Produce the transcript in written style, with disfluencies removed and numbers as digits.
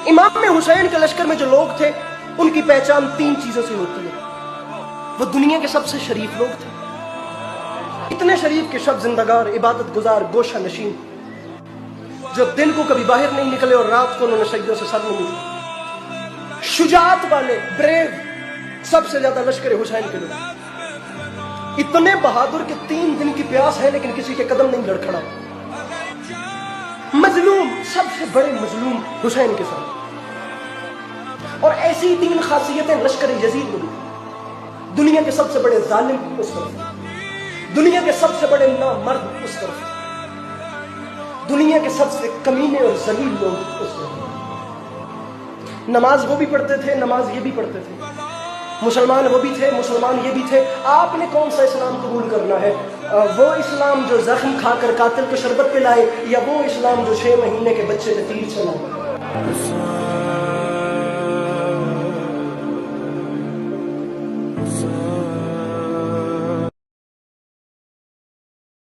इमाम हुसैन के लश्कर में जो लोग थे उनकी पहचान 3 चीजों से होती है। वो दुनिया के सबसे शरीफ लोग थे, इतने शरीफ के शब जिंदगार, इबादत गुजार, गोशा नशीन, जो दिन को कभी बाहर नहीं निकले और रात को उन्होंने सजदों से सर नहीं उठाया। शुजात वाले, ब्रेव, सबसे ज्यादा लश्कर हुसैन के लोग। इतने बहादुर के 3 दिन की प्यास है लेकिन किसी के कदम नहीं लड़खड़ा। मजलूम, सबसे बड़े मजलूम हुसैन के साथ। और ऐसी 3 खासियतें लश्कर यजीद में। दुनिया के सबसे बड़े जालिम उस तरफ, दुनिया के सबसे बड़े नामर्द उस तरफ, दुनिया के सबसे कमीने और जलील लोग उस तरफ। नमाज वो भी पढ़ते थे, नमाज ये भी पढ़ते थे, मुसलमान वो भी थे, मुसलमान ये भी थे। आपने कौन सा इस्लाम कबूल करना है? वो इस्लाम जो जख्म खाकर कातिल को शरबत पिलाए, या वो इस्लाम जो 6 महीने के बच्चे पे तीर चलाए?